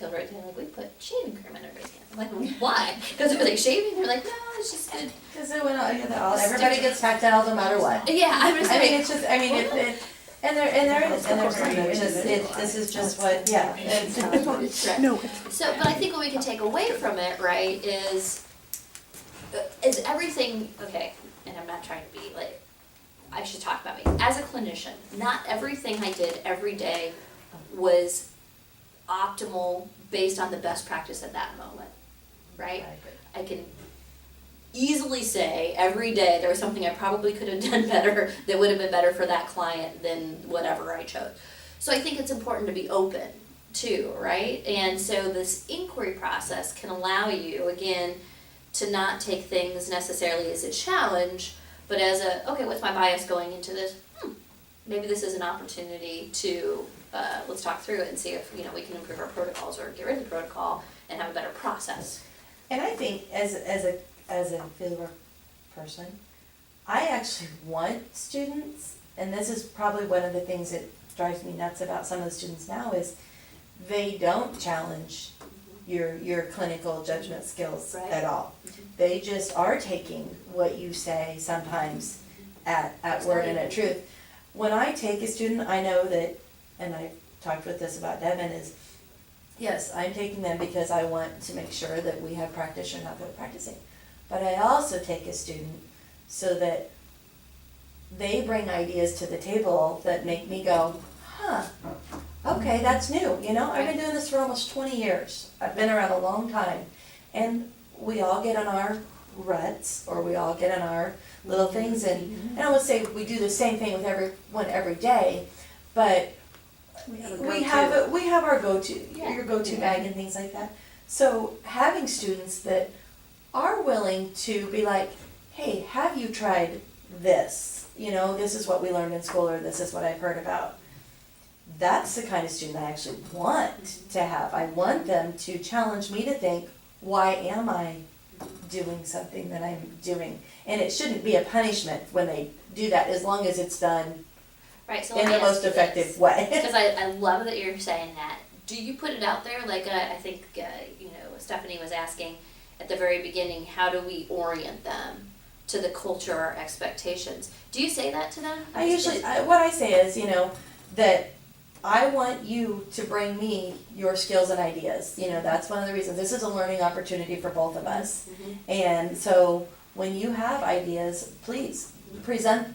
peel right down, like, we put shaving cream in everybody's hand. I'm like, well, why? Because they're like, shaving? They're like, no, it's just good. Because everybody gets tactile no matter what. Yeah, I'm just like. It's just, this is just what, yeah. Right. No. So, but I think what we can take away from it, right, is everything, okay, and I'm not trying to be like, I should talk about me. As a clinician, not everything I did every day was optimal based on the best practice at that moment, right? I can easily say every day there was something I probably could have done better that would have been better for that client than whatever I chose. So I think it's important to be open too, right? And so this inquiry process can allow you, again, to not take things necessarily as a challenge, but as okay, what's my bias going into this? Maybe this is an opportunity to, let's talk through it and see if, we can improve our protocols or get rid of the protocol and have a better process. And I think as a fieldwork person, I actually want students, and this is probably one of the things that drives me nuts about some of the students now, is they don't challenge your clinical judgment skills Right. at all. They just are taking what you say sometimes at word and at truth. When I take a student, I know that, and I talked with this about Devin, is yes, I'm taking them because I want to make sure that we have practice or not good at practicing. But I also take a student so that they bring ideas to the table that make me go, okay, that's new, I've been doing this for almost 20 years. I've been around a long time. And we all get in our ruts, or we all get in our little things, and I would say we do the same thing with everyone every day, but we have our go-to, your go-to bag and things like that. So having students that are willing to be like, hey, have you tried this? This is what we learned in school, or this is what I've heard about. That's the kind of student I actually want to have. I want them to challenge me to think, why am I doing something that I'm doing? And it shouldn't be a punishment when they do that, as long as it's done Right, so in the most effective way. Because I love that you're saying that. Do you put it out there? Like I think, Stephanie was asking at the very beginning, how do we orient them to the culture or expectations? Do you say that to them? What I say is, that I want you to bring me your skills and ideas. That's one of the reasons. This is a learning opportunity for both of us. Mm-hmm. And so when you have ideas, please present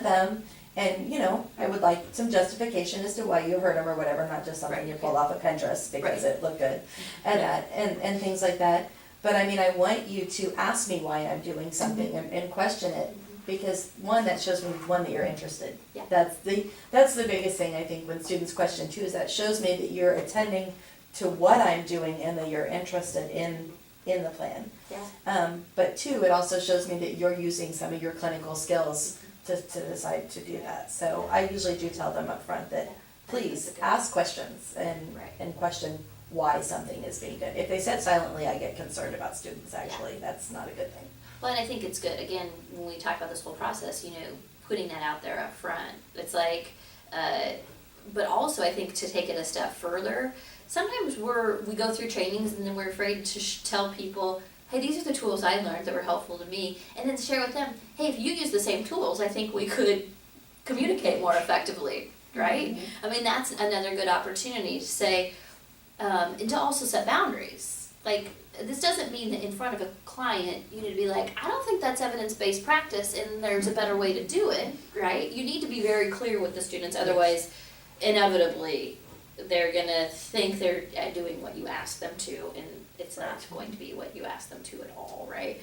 them. And, I would like some justification as to why you heard them or whatever, not just something you pulled off of Pinterest because it looked good and things like that. But I want you to ask me why I'm doing something and question it. Because one, that shows me that you're interested. Yeah. That's the biggest thing I think when students question too, is that shows me that you're attending to what I'm doing and that you're interested in the plan. Yeah. But two, it also shows me that you're using some of your clinical skills to decide to do that. So I usually do tell them up front that please ask questions and question why something is being done. If they said silently, I get concerned about students actually. That's not a good thing. Well, and I think it's good, again, when we talk about this whole process, putting that out there up front. It's like, but also I think to take it a step further, sometimes we go through trainings and then we're afraid to tell people, hey, these are the tools I learned that were helpful to me, and then share with them, hey, if you use the same tools, I think we could communicate more effectively, right? Mm-hmm. That's another good opportunity to say, and to also set boundaries. Like, this doesn't mean that in front of a client, you need to be like, I don't think that's evidence-based practice and there's a better way to do it, right? You need to be very clear with the students, otherwise, inevitably, they're gonna think they're doing what you ask them to, and it's not going to be what you ask them to at all, right?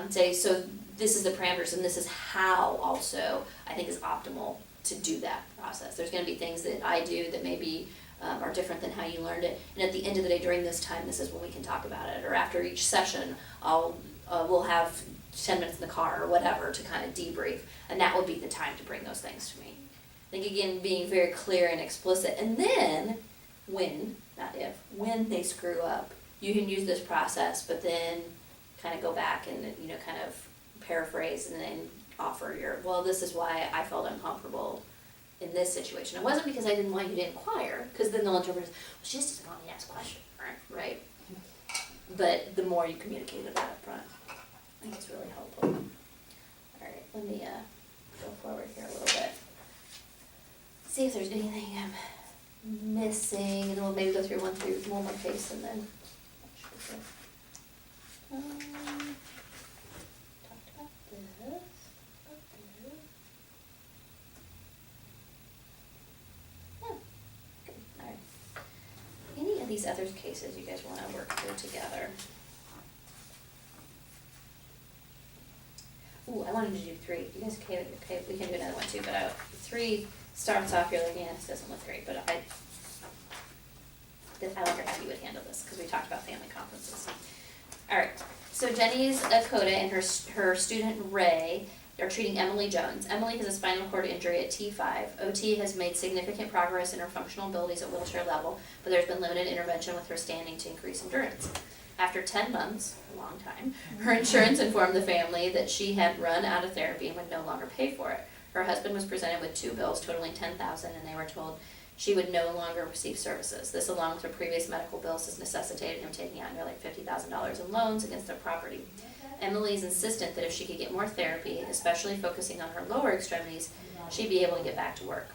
Say, so this is the parameters, and this is how also I think is optimal to do that process. There's gonna be things that I do that maybe are different than how you learned it, and at the end of the day, during this time, this is when we can talk about it, or after each session, we'll have 10 minutes in the car or whatever to kind of debrief, and that would be the time to bring those things to me. I think, again, being very clear and explicit, and then when, not if, when they screw up, you can use this process, but then kind of go back and, kind of paraphrase and then offer this is why I felt uncomfortable in this situation. It wasn't because I didn't want you to inquire, because then they'll interpret it as, well, she just doesn't want me to ask questions, right? But the more you communicate it up front, I think it's really helpful. All right, let me go forward here a little bit. See if there's anything I'm missing, and then we'll maybe go through one more case and then. Talked about this. Oh, good, all right. Any of these other cases you guys wanna work through together? Ooh, I wanted to do 3. You guys okay, we can do another one too, but 3 starts off, you're like, yeah, this doesn't look great, but I wonder how you would handle this, because we talked about family conferences. All right, so Jenny's Akota and her student Ray are treating Emily Jones. Emily has a spinal cord injury at T5. OT has made significant progress in her functional abilities at wheelchair level, but there's been limited intervention with her standing to increase endurance. After 10 months, a long time, her insurance informed the family that she had run out of therapy and would no longer pay for it. Her husband was presented with 2 bills totaling $10,000, and they were told she would no longer receive services. This, along with her previous medical bills, has necessitated him taking out nearly $50,000 in loans against their property. Emily is insistent that if she could get more therapy, especially focusing on her lower extremities, she'd be able to get back to work.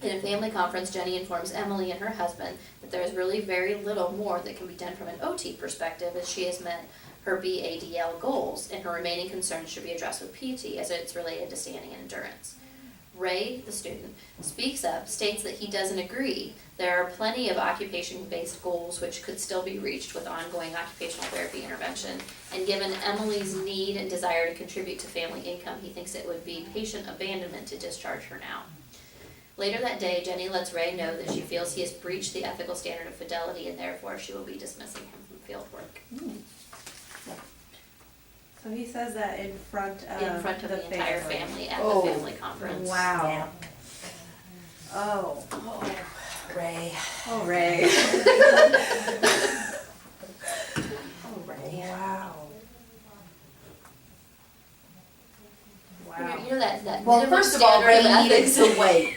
In a family conference, Jenny informs Emily and her husband that there is really very little more that can be done from an OT perspective, as she has met her BADL goals, and her remaining concerns should be addressed with PT as it's related to standing and endurance. Ray, the student, speaks up, states that he doesn't agree. There are plenty of occupation-based goals which could still be reached with ongoing occupational therapy intervention, and given Emily's need and desire to contribute to family income, he thinks it would be patient abandonment to discharge her now. Later that day, Jenny lets Ray know that she feels he has breached the ethical standard of fidelity, and therefore she will be dismissing him from field work. So he says that in front of The entire family at the family conference. Wow. Yeah. Oh. Ray. Oh, Ray. Oh, Ray. Wow. You know that Well, minimum first of all, standard Ray of needed ethics? to wait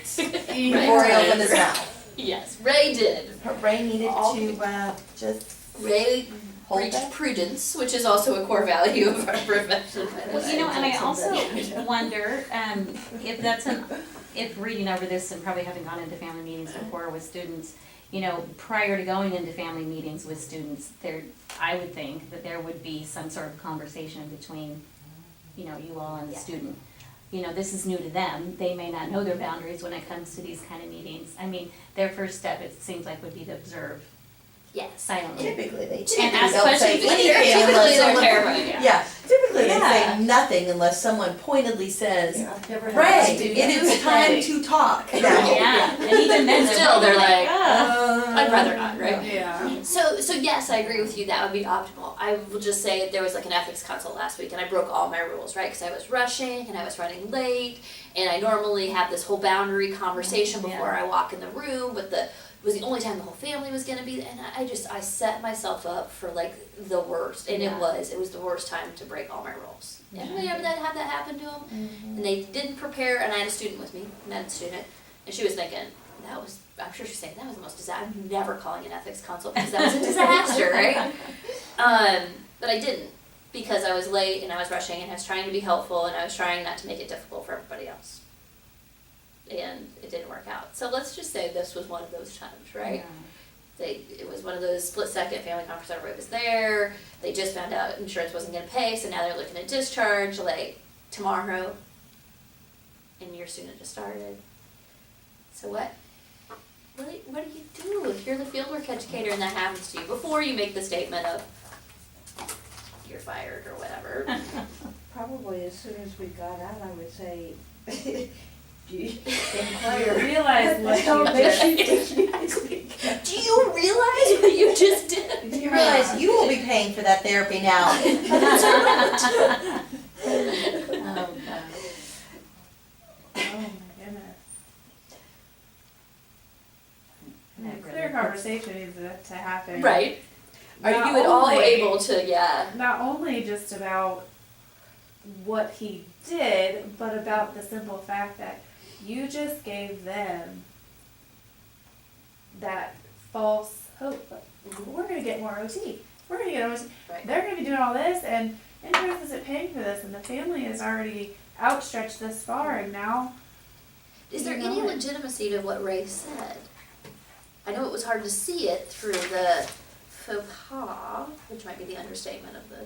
before he opened his mouth. Yes, Ray did. Ray needed to just Ray hold preached that. prudence, which is also a core value of our profession. Well, you know, and I also wonder if reading over this and probably having gone into family meetings before with students, you know, prior to going into family meetings with students, I would think that there would be some sort of conversation between, you know, you all and the student. You know, this is new to them. They may not know their boundaries when it comes to these kind of meetings. I mean, their first step, it seems like, would be to observe Yes. silently. Typically, they And ask don't say questions. anything Typically unless they're someone. terrified, Yeah, typically they Yeah. say nothing unless someone pointedly says, I've never had Ray, a it student is say- time to talk now. Yeah, and even then, Still, they're like, oh. I'd rather not, right? Yeah. So yes, I agree with you, that would be optimal. I will just say there was like an ethics consult last week and I broke all my rules, right? Because I was rushing and I was running late, and I normally have this whole boundary conversation before I walk in the room, but it was the only time the whole family was gonna be there, and I set myself up for like the worst, and it was the worst time to break all my rules. Anybody ever have that happen to them? And they didn't prepare, and I had a student with me, and she was thinking, I'm sure she's saying, that was the most disaster, I'm never calling an ethics consult because that was a disaster, right? But I didn't, because I was late and I was rushing and I was trying to be helpful and I was trying not to make it difficult for everybody else. And it didn't work out. So let's just say this was one of those times, right? It was one of those split-second family conference, everybody was there, they just found out insurance wasn't gonna pay, so now they're looking at discharge, like, tomorrow, and your student just started. So what do you do if you're the fieldwork educator and that happens to you, before you make the statement of, you're fired or whatever? Probably as soon as we got out, I would say, do you You realize what you Do you realize what you just did? You realize you will be paying for that therapy now. Oh, God. Oh, my goodness. That A clear really conversation needs to happen. Right. Are Not you at all only- able to, Not only just about what he did, but about the simple fact that you just gave them that false hope, like, we're gonna get more OT, we're gonna get OT, Right. they're gonna be doing all this, and insurance isn't paying for this, and the family is already outstretched this far, and now, Is there You any know it. legitimacy to what Ray said? I know it was hard to see it through the faux pas, which might be the understatement of the.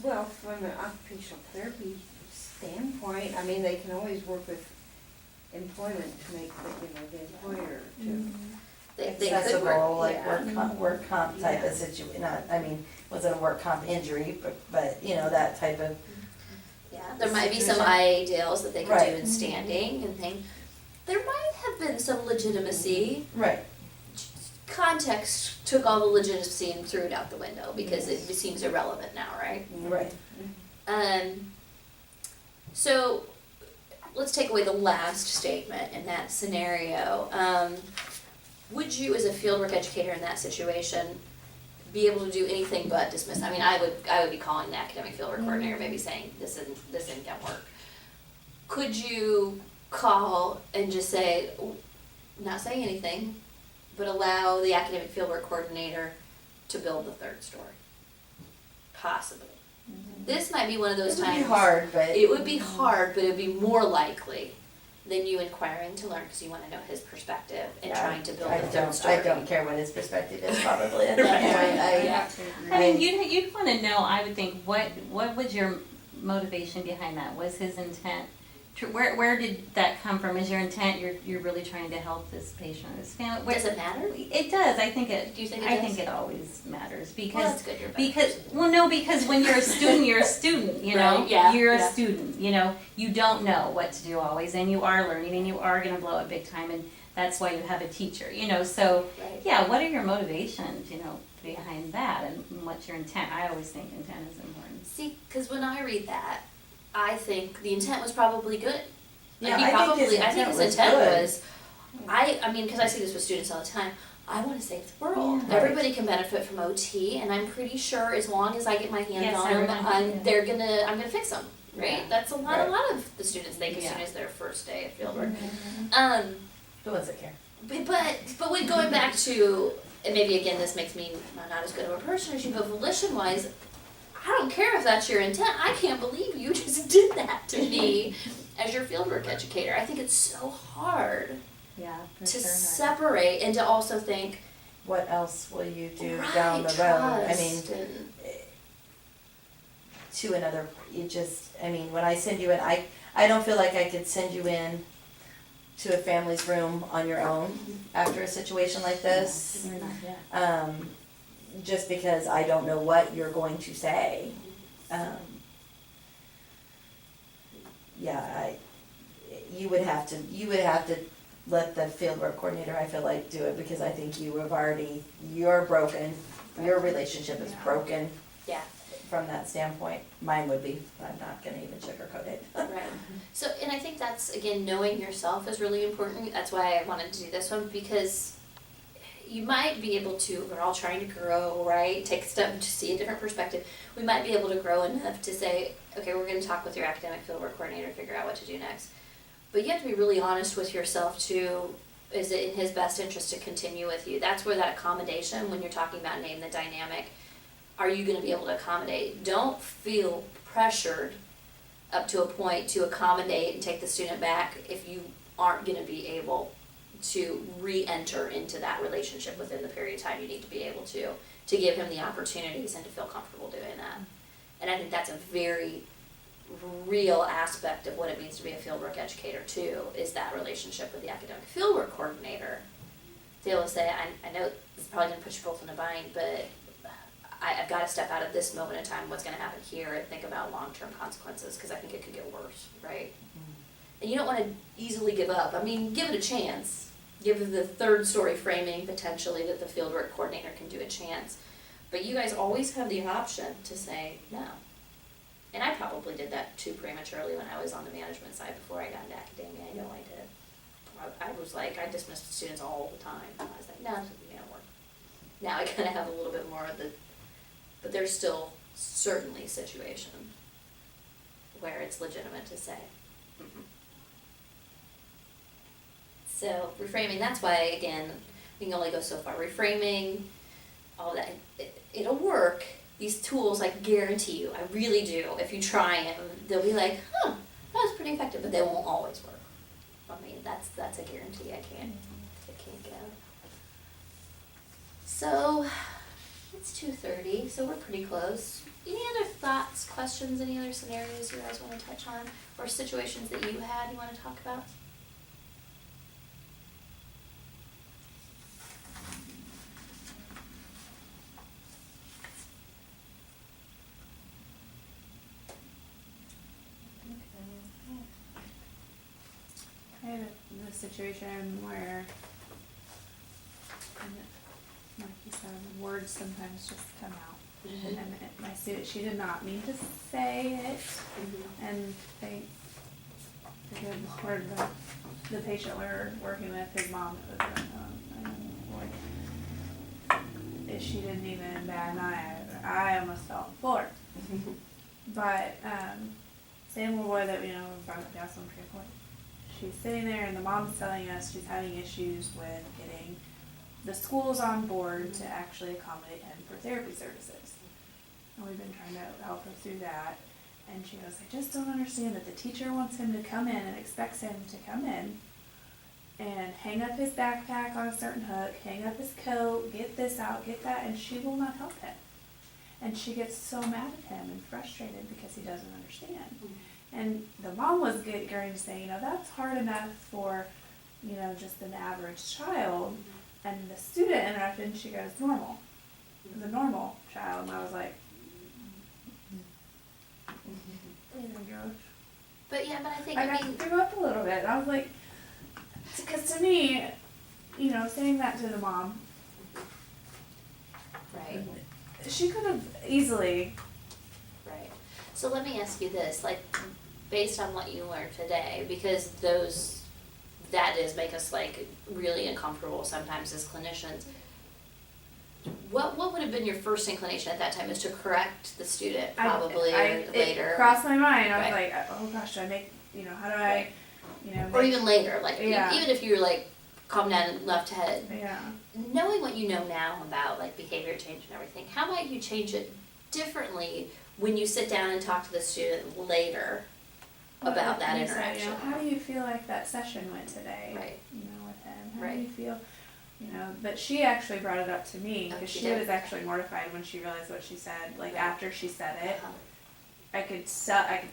Well, from an occupational therapy standpoint, I mean, they can always work with employment to make the employer to. They could accessible, work, like yeah. work comp type Yeah. of not, I mean, wasn't a work comp injury, but, you know, that type of, Yeah, there might be some Situation. ideals that they could Right. do in standing and things. There might have been some legitimacy. right, Context took all the legitimacy and threw it out the window because it seems irrelevant now, right? right. So let's take away the last statement in that scenario. Would you, as a fieldwork educator in that situation, be able to do anything but dismiss? I mean, I would be calling the academic fieldwork coordinator, maybe saying this isn't gonna work. Could you call and just say, not say anything, but allow the academic fieldwork coordinator to build the third story? Possibly. This might be one of those It would times. be hard, but. It would be hard, but it would be more likely than you inquiring to learn because you want to know his perspective and Yeah, trying to build I the third don't, story. I don't care what his perspective is probably at that Right. point, Yeah. I mean, you'd wanna know, I would think, what was your motivation behind that? Was his intent, where did that come from? Is your intent, you're really trying to help this patient, this family? Does it matter? It does, I think it, Do you think it I does? think it always matters, Well, because, that's good. You're better. because when you're a student, you're a student, you know? Right, yeah, You're yeah. a student, you know, you don't know what to do always, and you are learning, and you are gonna blow it big time, and that's why you have a teacher, you know, so, Right. yeah, what are your motivations, you know, behind that, and what's your intent? I always think intent is important. See, because when I read that, I think the intent was probably good. Like, Yeah, he I think probably, his I think his intent was intent good. was, I mean, because I see this with students all the time. I want to save the world. Yeah. Everybody can benefit from OT, and I'm pretty sure as long as I get my hands Yes, on them, everyone can, I'm gonna fix them, right? Yeah. That's a lot Right. of the students think as Yeah. soon as their first day of fieldwork. Who does it care? But when going back to, and maybe again this makes me not as good of a person as you, but volition wise, I don't care if that's your intent. I can't believe you just did that to me as your fieldwork educator. I think it's so hard Yeah, for to sure. separate and to also think, What else will you do right, down the road? I mean, trust and- to another, I mean, when I send you in, I don't feel like I could send you in to a family's room on your own after a situation like this. You're not, yeah. Just because I don't know what you're going to say. Yeah, you would have to let the fieldwork coordinator, I feel like, do it, because I think you're broken, your relationship is Yeah. broken yeah, from that standpoint. Mine would be, I'm not gonna even sugarcoat it. right. So, and I think that's, again, knowing yourself is really important. That's why I wanted to do this one, because you might be able to, we're all trying to grow, right? Take a step to see a different perspective. We might be able to grow enough to say, okay, we're gonna talk with your academic fieldwork coordinator, figure out what to do next. But you have to be really honest with yourself too. Is it in his best interest to continue with you? That's where that accommodation, when you're talking about name the dynamic, are you gonna be able to accommodate? Don't feel pressured up to a point to accommodate and take the student back if you aren't gonna be able to re-enter into that relationship within the period of time you need to be able to give him the opportunities and to feel comfortable doing that. And I think that's a very real aspect of what it means to be a fieldwork educator too, is that relationship with the academic fieldwork coordinator. To be able to say, I know this is probably gonna put you both in a bind, but I've gotta step out of this moment in time, what's gonna happen here, and think about long-term consequences, cause I think it could get worse, right? And you don't wanna easily give up. I mean, give it a chance. Give the third story framing potentially that the fieldwork coordinator can do a chance. But you guys always have the option to say no. And I probably did that too prematurely when I was on the management side before I got into academia. I know I did. I was like, I dismissed students all the time. I was like, no, this isn't gonna work. Now I kinda have a little bit more of the, but there's still certainly situations where it's legitimate to say, mm-mm. So reframing, that's why, again, we can only go so far. Reframing, all that, it'll work. These tools, I guarantee you, I really do. If you try them, they'll be like, huh, that was pretty effective, but they won't always work. I mean, that's a guarantee I can't get out. So, it's 2:30, so we're pretty close. Any other thoughts, questions, any other scenarios you guys wanna touch on? Or situations that you had you wanna talk about? I had a situation where, and like you said, words sometimes just come out. And my student, she did not mean to say it, and thank the good Lord, the patient we were working with, his mom, it was boy, she didn't even bat an eye. I almost fell on the floor. But same little boy that brought up the Asylum Tree Point. She's sitting there, and the mom's telling us she's having issues with getting the schools on board to actually accommodate him for therapy services. And we've been trying to help her through that. And she goes, I just don't understand that the teacher wants him to come in and expects him to come in and hang up his backpack on a certain hook, hang up his coat, get this out, get that, and she will not help him. And she gets so mad at him and frustrated because he doesn't understand. And the mom was going to say, that's hard enough for, just an average child. And the student interrupted, and she goes, normal. The normal child. And I was like, oh my gosh. But yeah, but I think, I threw up a little bit. I was like, because to me, saying that to the mom, right, she could have easily. right. So let me ask you this, like, based on what you learned today, because that does make us like really uncomfortable sometimes as clinicians. What would have been your first inclination at that time? Is to correct the student probably or later? It crossed my mind. I was Right. like, oh gosh, do I make, how do I, Right. Or make, even later, like Yeah. even if you're like calm down and left head. yeah. Knowing what you know now about like behavior change and everything, how might you change it differently when you sit down and talk to the student later about that You said, interaction? how do you feel like that session went today? Right. With him. How Right. do you feel? But she actually brought it up to me Oh, because she she did? was actually mortified when she realized what she said. Like Right. after she said it, Uh-huh. I could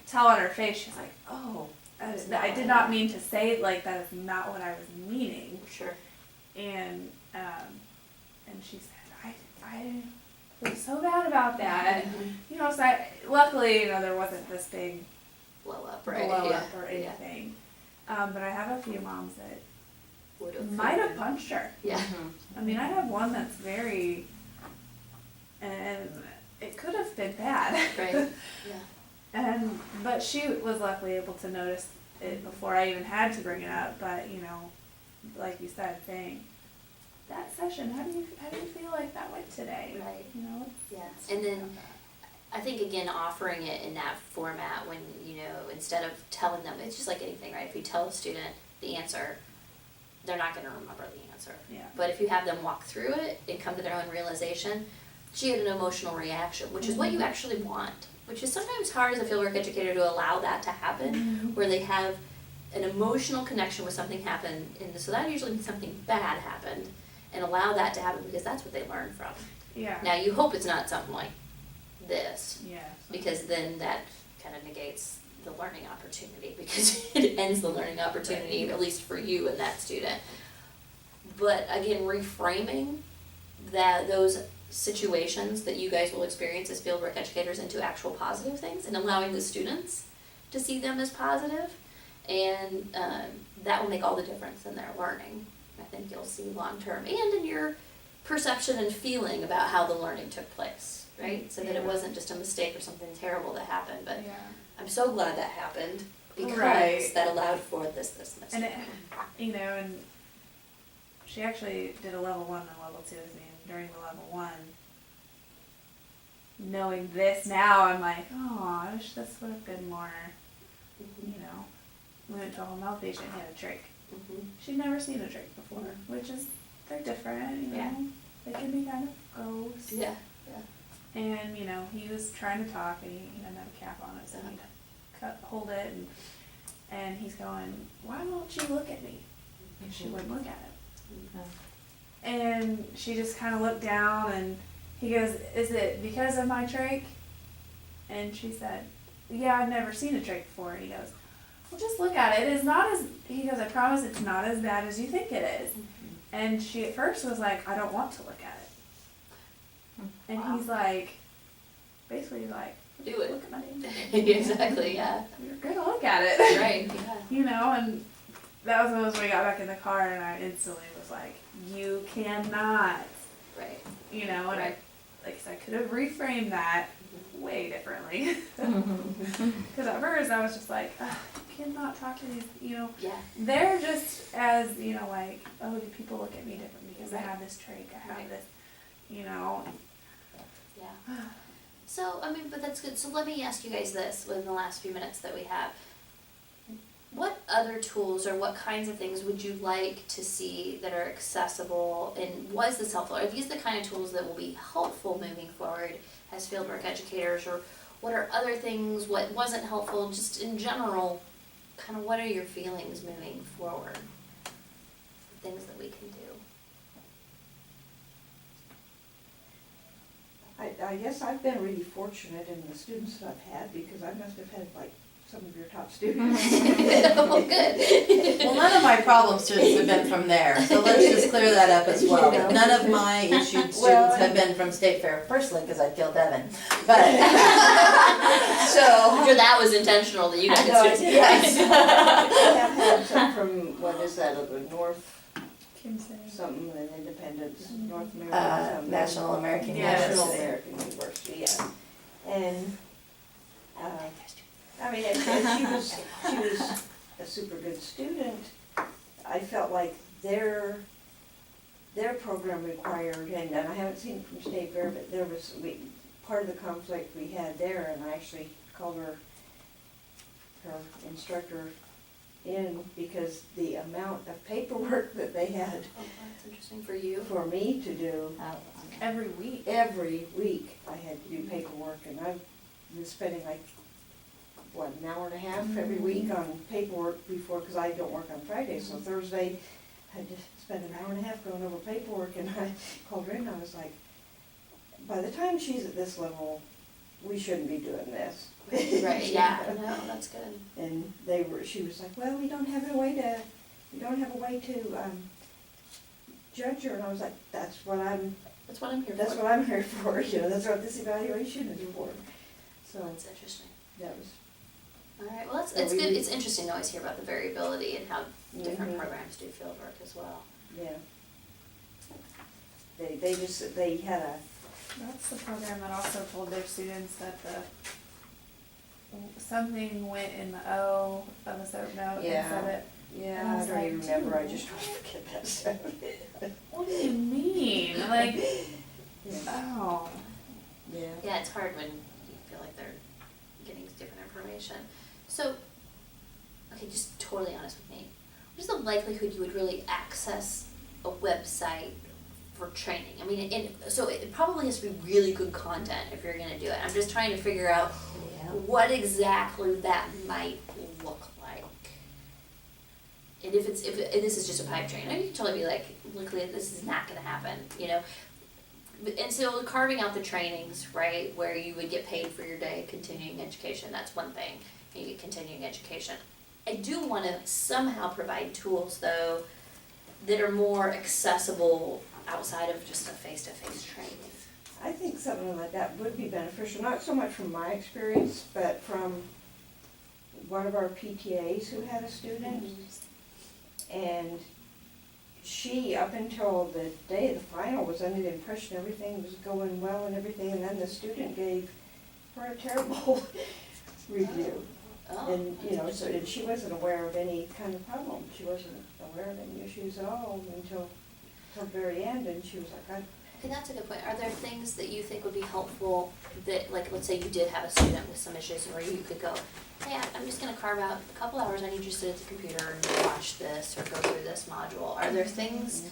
tell on her face. She's like, "Oh, I did not mean to say it like that. Is not what I was meaning." Sure. And she said, I feel so bad about that. So luckily, there wasn't this big Blow up, blow right? up Yeah. or Yeah. anything. But I have a few moms that Would have might have punched her. Yeah. I mean, I have one that's very, and it could have been bad. Right. Yeah. But she was luckily able to notice it before I even had to bring it up. But like you said, saying that session, how do you feel like that went today? Right. Yeah. let's And talk then about that. I think again offering it in that format when instead of telling them, it's just like anything, right? If you tell a student the answer, they're not going to remember the answer. Yeah. But if you have them walk through it and come to their own realization, she had an emotional reaction, which is what you actually want, which is sometimes hard as a fieldwork educator to allow that to happen, where they have an emotional connection with something happened, and so that usually means something bad happened, and allow that to happen because that's what they learn from. Yeah. Now you hope it's not something like this, Yeah. because then that kind of negates the learning opportunity, because it ends the learning opportunity, at least for you and that student. But again, reframing those situations that you guys will experience as fieldwork educators into actual positive things, and allowing the students to see them as positive, and that will make all the difference in their learning. I think you'll see long term, and in your perception and feeling about how the learning took place, right? So that it Yeah. wasn't just a mistake or something terrible that happened, but Yeah. I'm so glad that happened, because Right. that allowed for this mistake. And and she actually did a level 1 and a level 2 with me, and during the level 1, knowing this now, I'm like, oh, I wish this would have been more, we went to a home health patient, he had a trach. Mhm. She'd never seen a drake before, which is, they're different, you know? Yeah. They can be kind of gross. Yeah. And, you know, he was trying to talk and he didn't have a cap on it, so he'd hold it and he's going, why won't you look at me? And she wouldn't look at him. And she just kind of looked down and he goes, is it because of my trach? And she said, yeah, I've never seen a trach before. And he goes, well, just look at it. It is not as, he goes, I promise it's not as bad as you think it is. And she at first was like, I don't want to look at it. And Wow. he's like, basically he's like, Do it. look at my name. Exactly, yeah. You're gonna look at it. Right, yeah. You know, and that was when we got back in the car and I instantly was like, you cannot, Right. you know, and Right. I could have reframed that way differently. Because at first I was just like, ugh, you cannot talk to these, you know, Yeah. they're just as, you know, like, oh, do people look at me different because I Right. have this trait, I have Right. this, you know. Yeah. So, I mean, but that's good. So let me ask you guys this within the last few minutes that we have. What other tools or what kinds of things would you like to see that are accessible, and was this helpful? Are these the kind of tools that will be helpful moving forward as fieldwork educators, or what are other things, what wasn't helpful, just in general, kind of what are your feelings moving forward? Things that we can do. I guess I've been really fortunate in the students that I've had, because I must have had like some of your top students. Well, good. Well, none of my problem students have been from there, so let's just clear that up as well. None of my issued students have been from State Fair, firstly, because I killed Evan, but, so. I'm sure that was intentional that you guys No, did. yes. I have had some from, what is that, of the North, something, an Independence, North American, something. National American Yes. National University. American University, yeah. And, I mean, and she was a super good student. I felt like their program required, and I haven't seen it from State Fair, but there was, part of the conflict we had there, and I actually called her instructor in, because the amount of paperwork that they had Oh, that's interesting for you. for me to do. Every week. Every week I had to do paperwork, and I've been spending like, what, an hour and a half every week on paperwork before, because I don't work on Fridays, so Thursday I had to spend an hour and a half going over paperwork, and I called her and I was like, by the time she's at this level, we shouldn't be doing this. Right, yeah, no, that's good. And she was like, well, we don't have a way to judge her, and I was like, that's what I'm here for, you know, that's what this evaluation is for. So That's interesting. that was, Alright, well, So it's we- good, it's interesting to always hear about the variability and how different Mhm. programs do field work as well. yeah. They had a, That's the program that also told their students that something went in the O of a certain note and Yeah. said it. yeah, And I I was don't like, even remember, I dude. just don't forget that stuff. What do you mean? Like, Yeah, oh. yeah. Yeah, it's hard when you feel like they're getting different information. So, okay, just totally honest with me. What is the likelihood you would really access a website for training? I mean, so it probably has to be really good content if you're gonna do it. I'm just trying to figure out what exactly that might look like. And if this is just a pipe dream, I mean, you can totally be like, luckily this is not gonna happen, you know? And so carving out the trainings, right, where you would get paid for your day, continuing education, that's one thing, and you get continuing education. I do wanna somehow provide tools though, that are more accessible outside of just a face-to-face training. I think something like that would be beneficial, not so much from my experience, but from one of our PTAs who had a student. And she, up until the day of the final, was under the impression everything was going well and everything, and then the student gave her a terrible review. Oh, And, you know, so, and she wasn't aware of any kind of problem. She wasn't aware of any issues at all until the very end, and she was like, okay, that's a good point. Are there things that you think would be helpful that, like, let's say you did have a student with some issues where you could go, hey, I'm just gonna carve out a couple hours, I need you to sit at the computer and watch this or go through this module. Are there things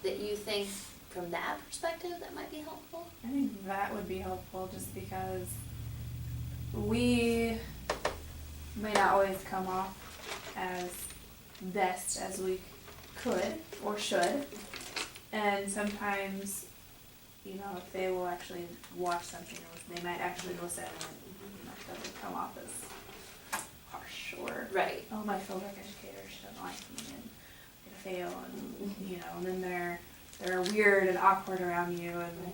that you think from that perspective that might be helpful? I think that would be helpful just because we may not always come off as best as we could or should. And sometimes, you know, if they will actually watch something, or they might actually listen and it doesn't come off as harsh or, Right. oh, my fieldwork educator, she doesn't like me and I'm gonna fail and, you know, and then they're weird and awkward around you and,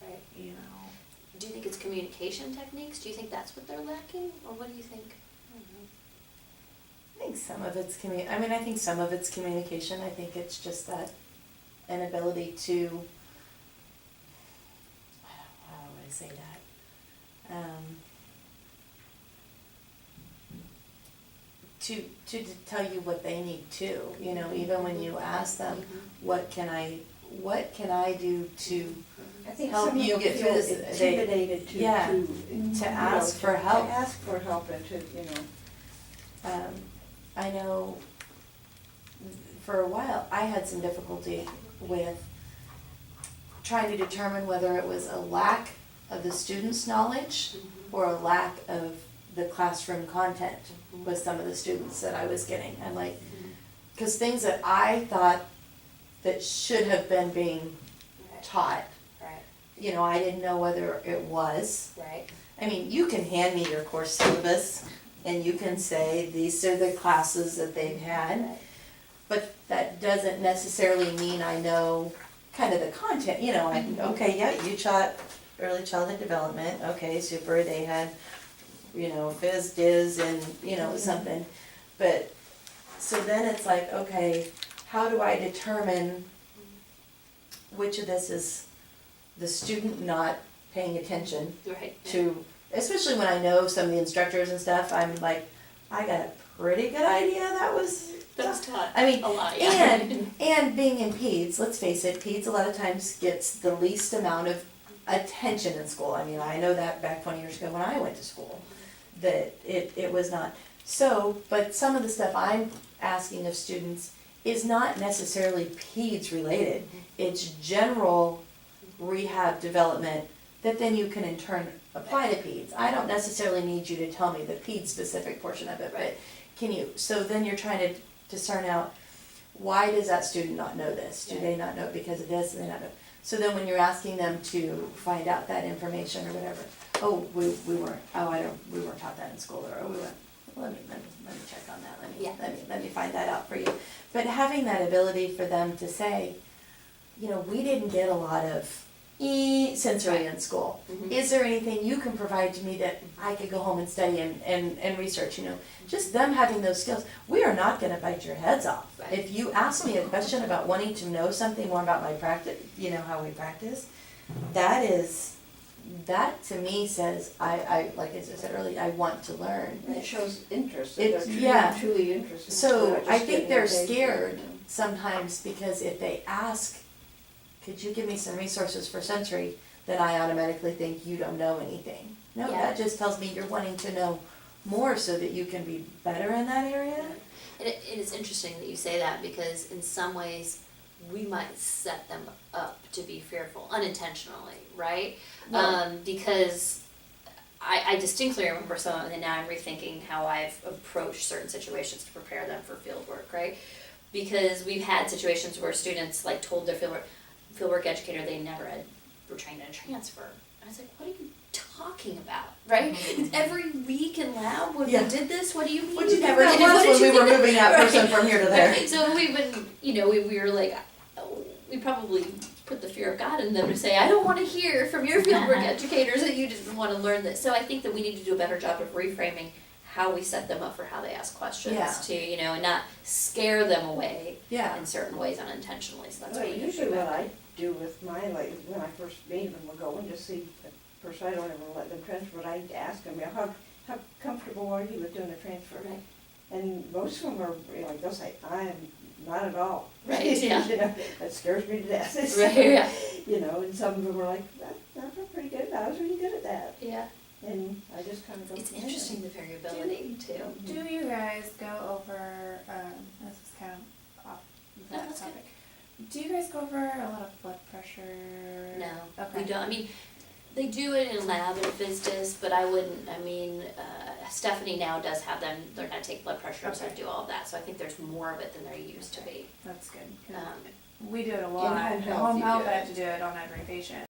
Right. you know. Do you think it's communication techniques? Do you think that's what they're lacking, or what do you think? I don't know. I think some of it's I think some of it's communication. I think it's just that inability to, how do I say that? To tell you what they need too, you know, even when you ask them, what can I do to I think help some of you them get through feel this? intimidated to, yeah, you to know, ask for help. To ask for help and to, you know. I know for a while, I had some difficulty with trying to determine whether it was a lack of the student's knowledge or a lack of the classroom content with some of the students that I was getting. I'm like, because things that I thought that should have been being taught, Right. you know, I didn't know whether it was. Right. I mean, you can hand me your course syllabus and you can say, these are the classes that they've had, Right. but that doesn't necessarily mean I know kind of the content, you know, okay, yeah, you taught early childhood development, okay, super, they had, you know, phys, diz, and, you know, something, but, so then it's like, okay, how do I determine which of this is the student not paying attention Right. to, especially when I know some of the instructors and stuff, I'm like, I got a pretty good idea that was, taught. I mean, A lot, yeah. and being in peds, let's face it, peds a lot of times gets the least amount of attention in school. I mean, I know that back 20 years ago when I went to school, that it was not. So, but some of the stuff I'm asking of students is not necessarily peds related. It's general rehab development that then you can in turn apply to peds. I don't necessarily need you to tell me the peds specific portion of it, but can you, so then you're trying to discern out, why does that student not know this? Do they not know it because of this, and they not know? So then when you're asking them to find out that information or whatever, oh, we weren't, we weren't taught that in school, or we weren't, let me check on that, let me find that out for you. But having that ability for them to say, you know, we didn't get a lot of sensory in school. Is there anything you can provide to me that I could go home and study and research, you know? Just them having those skills. We are not gonna bite your heads off. Right. If you ask me a question about wanting to know something more about my practice, you know, how we practice, that to me says, I like I said earlier, I want to learn. And it shows interest, It's- that they're yeah. truly interested. So They're not I just think getting they're a page. scared sometimes because if they ask, could you give me some resources for sensory, then I automatically think you don't know anything. No, Yeah. that just tells me you're wanting to know more so that you can be better in that area. And it's interesting that you say that, because in some ways, we might set them up to be fearful unintentionally, right? Well- Because I distinctly remember some, and now I'm rethinking how I've approached certain situations to prepare them for field work, right? Because we've had situations where students like told their fieldwork educator they never were trained in a transfer. I was like, what are you talking about, right? Every week in lab when Yeah. we did this, what do you mean What do you think never that did? was What did when you we were think moving that person Right. from here to there? Right. So we've been, we were like, we probably put the fear of God in them to say, I don't want to hear from your fieldwork educators that you just want to learn this. So I think that we need to do a better job of reframing how we set them up for how they ask questions Yeah. too, and not scare them away Yeah. in certain ways unintentionally. So that's Well, what we usually do. what I do with mine, like when I first meet them, we'll go and just see, first I don't ever let them transfer, but I ask them, how comfortable are you with doing a transfer? Right. And most of them are, like, they'll say, I'm not at all. Right, yeah. You know, that scares me to death. Right, yeah. You know, and some of them are like, that's pretty good, I was really good at that. Yeah. and I just kind of go It's from there. interesting, the variability too. Do you guys go over, this is kind of off No, that that's good. topic. Do you guys go over a lot of blood pressure? No, Okay. we don't, I mean, they do it in lab and Vistas, but I wouldn't, Stephanie now does have them learn how to take blood pressures and Okay. do all of that, so I think there's more of it than there used to be. That's good. 'Cause Um, we do it a lot. home At health home you health, do I it. have to do it on every patient.